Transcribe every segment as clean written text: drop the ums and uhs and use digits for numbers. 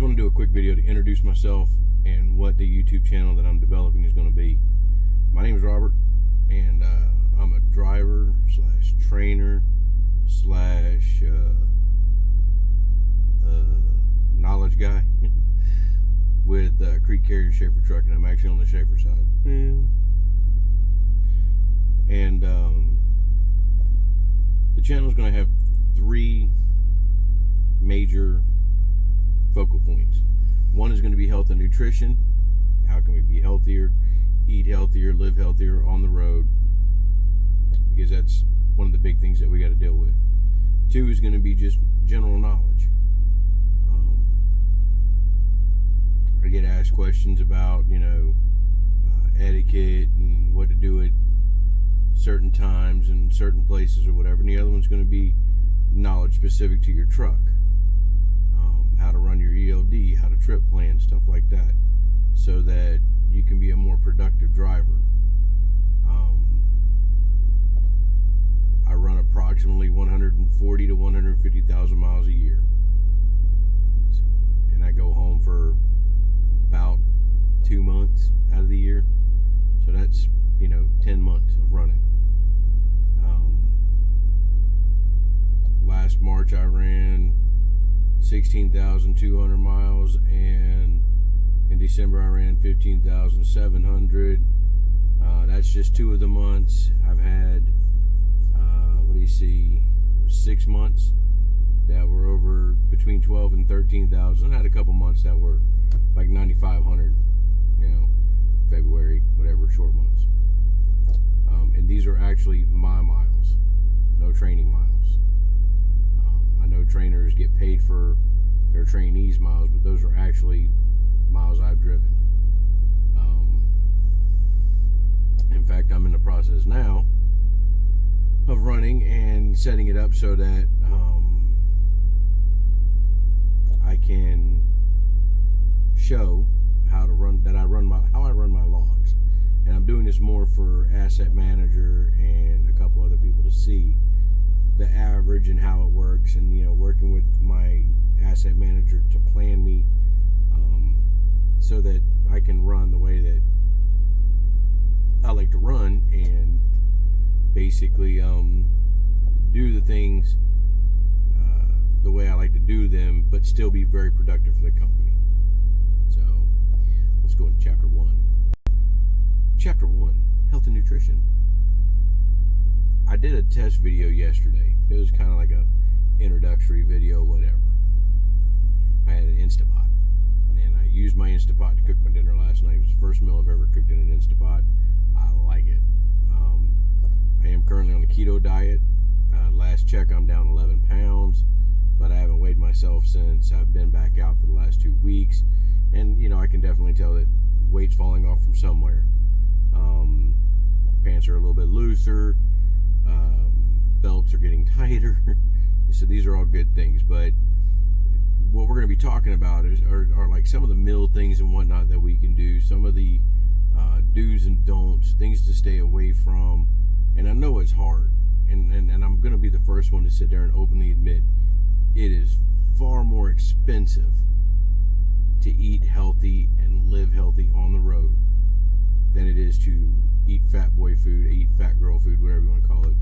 want to do a quick video to introduce myself and what the YouTube channel that I'm developing is going to be. My name is Robert, and I'm a driver slash trainer slash knowledge guy with Creek Carrier Schaefer Truck, and I'm actually on the Schaefer side. And the channel is going to have three major focal points. One is going to be health and nutrition. How can we be healthier, eat healthier, live healthier on the road? Because that's one of the big things that we got to deal with. Two is going to be just general knowledge. I get asked questions about, etiquette and what to do at certain times and certain places or whatever. And the other one's going to be knowledge specific to your truck. How to run your ELD, how to trip plan, stuff like that, so that you can be a more productive driver. I run approximately 140 to 150,000 miles a year, and I go home for about 2 months out of the year, so that's 10 months of running. Last March I ran 16,200 miles, and in December I ran 15,700. That's just 2 of the months. I've had it was 6 months that were over between 12 and 13,000. I had a couple months that were like 9,500, February, whatever, short months. And these are actually my miles, no training miles. I know trainers get paid for their trainees' miles, but those are actually miles I've driven. In fact, I'm in the process now of running and setting it up so that I can show how I run my logs. And I'm doing this more for Asset Manager and a couple other people to see the average and how it works, and working with my Asset Manager to plan me so that I can run the way that I like to run, and basically do the things the way I like to do them, but still be very productive for the company. So let's go into chapter 1. Chapter 1, health and nutrition. I did a test video yesterday. It was kind of like a introductory video, whatever. I had an Instapot, and I used my Instapot to cook my dinner last night. It was the first meal I've ever cooked in an Instapot. I like it. I am currently on a keto diet. Last check, I'm down 11 pounds, but I haven't weighed myself since I've been back out for the last 2 weeks. And, I can definitely tell that weight's falling off from somewhere. Pants are a little bit looser. Belts are getting tighter. So these are all good things. But what we're going to be talking about are like some of the meal things and whatnot that we can do. Some of the do's and don'ts, things to stay away from. And I know it's hard. And I'm going to be the first one to sit there and openly admit it is far more expensive to eat healthy and live healthy on the road than it is to eat fat boy food, eat fat girl food, whatever you want to call it.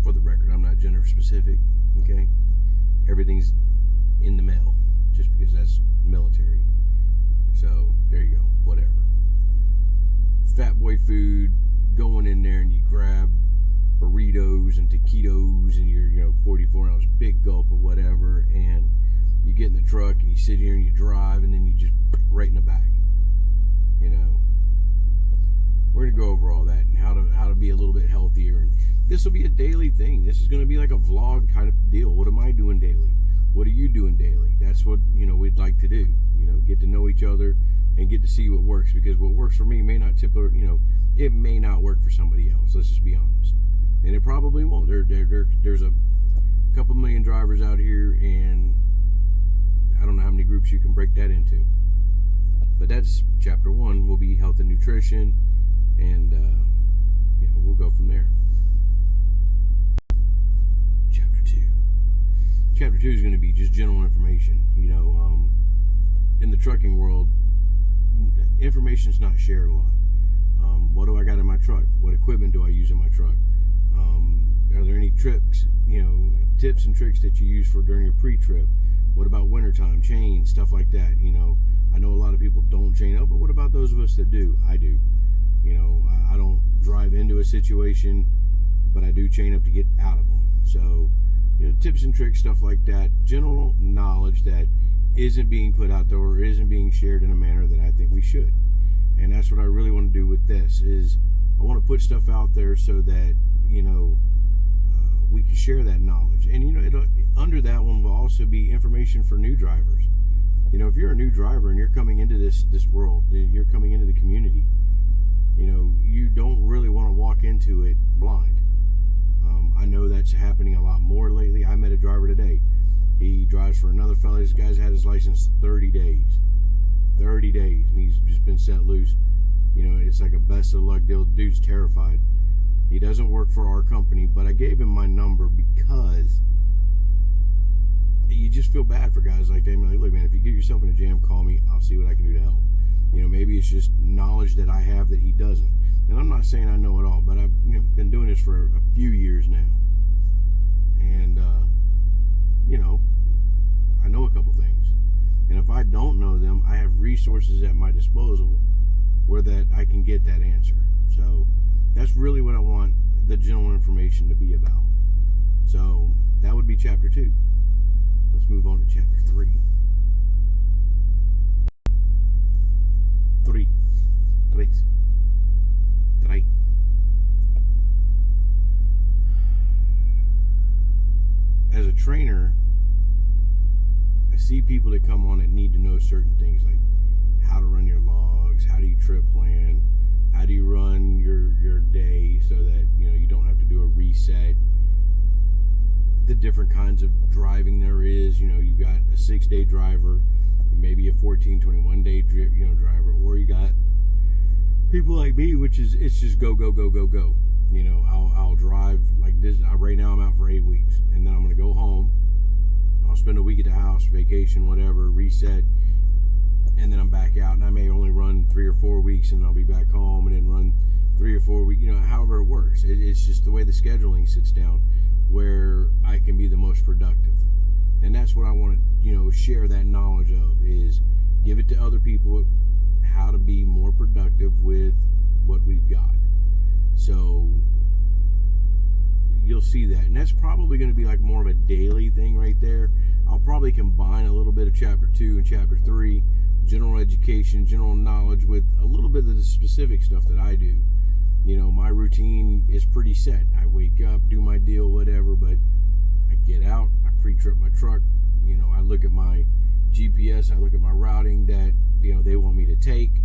For the record, I'm not gender specific, okay? Everything's in the mail, just because that's military. So, there you go, whatever. Fat boy food, going in there and you grab burritos and taquitos and your 44-ounce big gulp or whatever, and you get in the truck and you sit here and you drive, and then you just right in the back. We're gonna go over all that and how to be a little bit healthier, and this will be a daily thing. This is gonna be like a vlog kind of deal. What am I doing daily? What are you doing daily? That's what we'd like to do. Get to know each other and get to see what works, because what works for me may not it may not work for somebody else. Let's just be honest, and it probably won't. There's a couple million drivers out here, and I don't know how many groups you can break that into. But that's chapter 1. Will be health and nutrition, and we'll go from there. Chapter 2. Chapter 2 is going to be just general information. in the trucking world, information is not shared a lot. What do I got in my truck? What equipment do I use in my truck? Are there any trips, tips and tricks that you use for during your pre-trip? What about wintertime, chains, stuff like that? I know a lot of people don't chain up, but what about those of us that do? I do. I don't drive into a situation, but I do chain up to get out of them. So, tips and tricks, stuff like that, general knowledge that isn't being put out there or isn't being shared in a manner that I think we should. And that's what I really want to do with this, is I want to put stuff out there so that, we can share that knowledge. And, under that one will also be information for new drivers. If you're a new driver and you're coming into this world, you're coming into the community, you don't really want to walk into it blind. I know that's happening a lot more lately. I met a driver today. He drives for another fella. This guy's had his license 30 days. 30 days, and he's just been set loose. It's like a best of luck deal. The dude's terrified. He doesn't work for our company, but I gave him my number because you just feel bad for guys like that. I'm like, look, man, if you get yourself in a jam, call me. I'll see what I can do to help. Maybe it's just knowledge that I have that he doesn't. And I'm not saying I know it all, but I've been doing this for a few years now. And, I know a couple things. And if I don't know them, I have resources at my disposal where that I can get that answer. So that's really what I want the general information to be about. So that would be chapter 2. Let's move on to chapter 3. 3. As a trainer, I see people that come on that need to know certain things, like how to run your logs, how do you trip plan, how do you run your day so that you don't have to do a reset, the different kinds of driving there is. You got a 6-day driver, maybe a 14, 21-day driver, or you got people like me, which is it's just go. I'll drive like this. Right now I'm out for 8 weeks, and then I'm going to go home. I'll spend a week at the house, vacation, whatever, reset, and then I'm back out. And I may only run 3 or 4 weeks, and I'll be back home, and then run 3 or 4 weeks. However it works. It's just the way the scheduling sits down, where I can be the most productive. And that's what I want to share that knowledge of, is give it to other people, how to be more productive with what we've got. So you'll see that, and that's probably going to be like more of a daily thing right there. I'll probably combine a little bit of chapter 2 and chapter 3, general education, general knowledge, with a little bit of the specific stuff that I do. My routine is pretty set. I wake up, do my deal, whatever, but I get out, I pre-trip my truck, I look at my GPS, I look at my routing that they want me to take,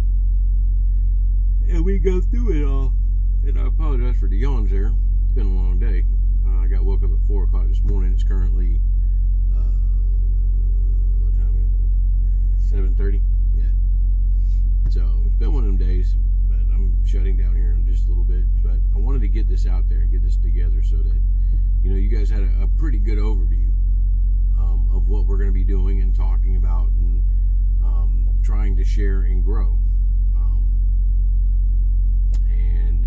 and we go through it all. And I apologize for the yawns there. It's been a long day. I got woke up at 4 o'clock this morning. It's currently what time is it? 7:30. Yeah. So it's been one of them days, but I'm shutting down here in just a little bit. But I wanted to get this out there and get this together so that you guys had a pretty good overview of what we're going to be doing and talking about, and trying to share and grow. And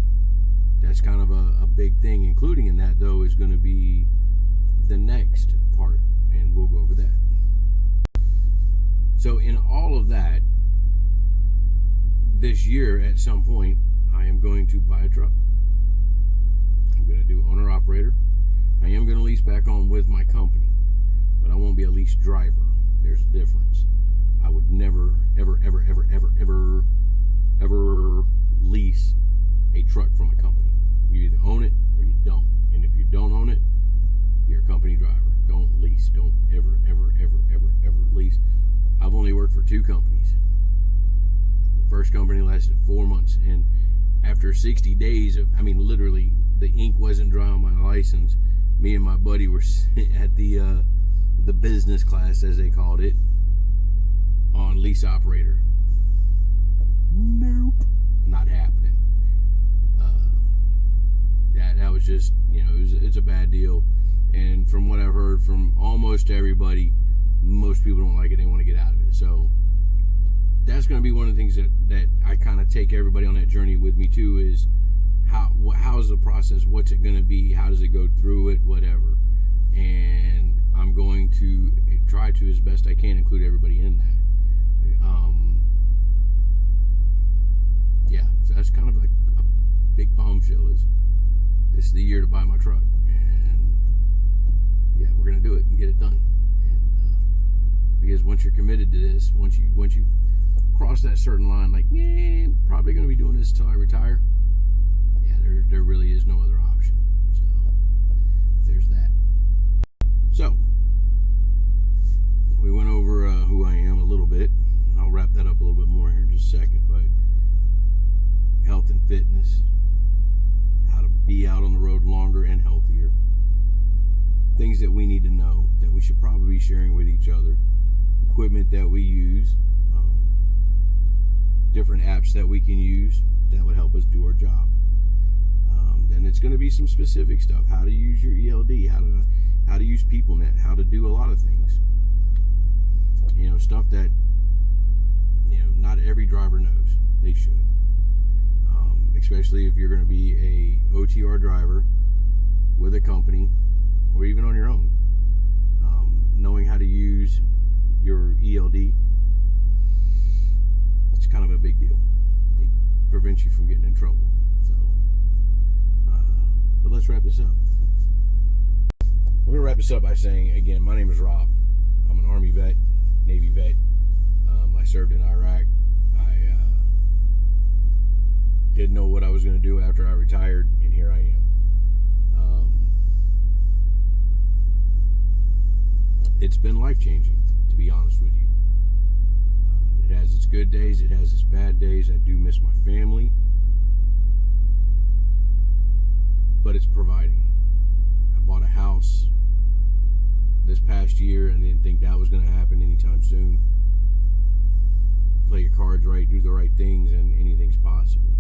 that's kind of a big thing. Including in that, though, is going to be the next part, and we'll go over that. So in all of that, this year at some point, I am going to buy a truck. I'm going to do owner-operator. I am going to lease back on with my company, but I won't be a lease driver. There's a difference. I would never, ever lease a truck from a company. You either own it or you don't. And if you don't own it, you're a company driver. Don't lease. Don't ever lease. I've only worked for 2 companies. The first company lasted 4 months, and after 60 days of, literally, the ink wasn't dry on my license. Me and my buddy were at the business class, as they called it, on lease operator. Nope, not happening. That was just, it's a bad deal. And from what I've heard from almost everybody, most people don't like it. They want to get out of it. So that's going to be one of the things that I kind of take everybody on that journey with me too, is how's the process, what's it going to be, how does it go through it, whatever. And I'm going to try to, as best I can, include everybody in that. Yeah, so that's kind of like a big bombshell, is this is the year to buy my truck. And yeah, we're going to do it and get it done. And because once you're committed to this, once you cross that certain line, like, yeah, probably going to be doing this until I retire, yeah, there really is no other option. So there's that. So we went over who I am a little bit. I'll wrap that up a little bit more here in just a second. But health and fitness, how to be out on the road longer and healthier, things that we need to know that we should probably be sharing with each other, equipment that we use, different apps that we can use that would help us do our job. Then it's going to be some specific stuff, how to use your ELD, how to use PeopleNet, how to do a lot of things. Stuff that not every driver knows. They should, especially if you're going to be a OTR driver with a company or even on your own. Knowing how to use your ELD, it's kind of a big deal. It prevents you from getting in trouble. So, but let's wrap this up. We're going to wrap this up by saying, again, my name is Rob. I'm an Army vet, Navy vet. I served in Iraq. I didn't know what I was going to do after I retired, and here I am. It's been life-changing, to be honest with you. It has its good days, it has its bad days. I do miss my family, but it's providing. I bought a house this past year and didn't think that was going to happen anytime soon. Play your cards right, do the right things, and anything's possible.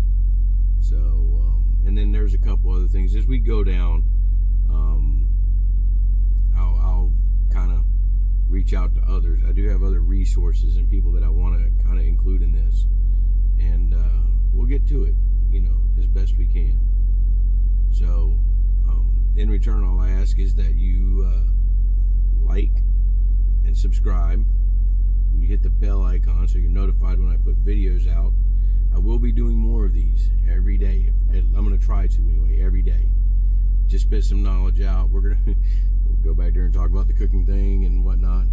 So, and then there's a couple other things as we go down. I'll kind of reach out to others. I do have other resources and people that I want to kind of include in this, and we'll get to it, as best we can. So, in return, all I ask is that you like and subscribe. You hit the bell icon so you're notified when I put videos out. I will be doing more of these every day. I'm going to try to anyway, every day. Just spit some knowledge out. We'll go back there and talk about the cooking thing and whatnot.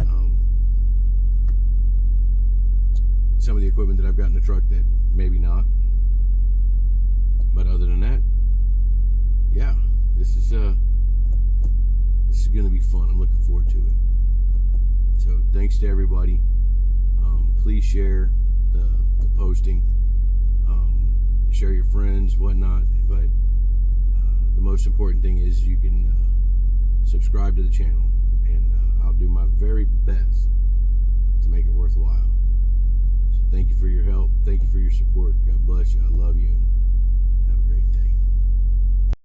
Some of the equipment that I've got in the truck that maybe not. But other than that, yeah, this is going to be fun. I'm looking forward to it. So thanks to everybody. Please share the posting. Share your friends, whatnot. But the most important thing is you can subscribe to the channel, and I'll do my very best to make it worthwhile. So thank you for your help. Thank you for your support. God bless you. I love you.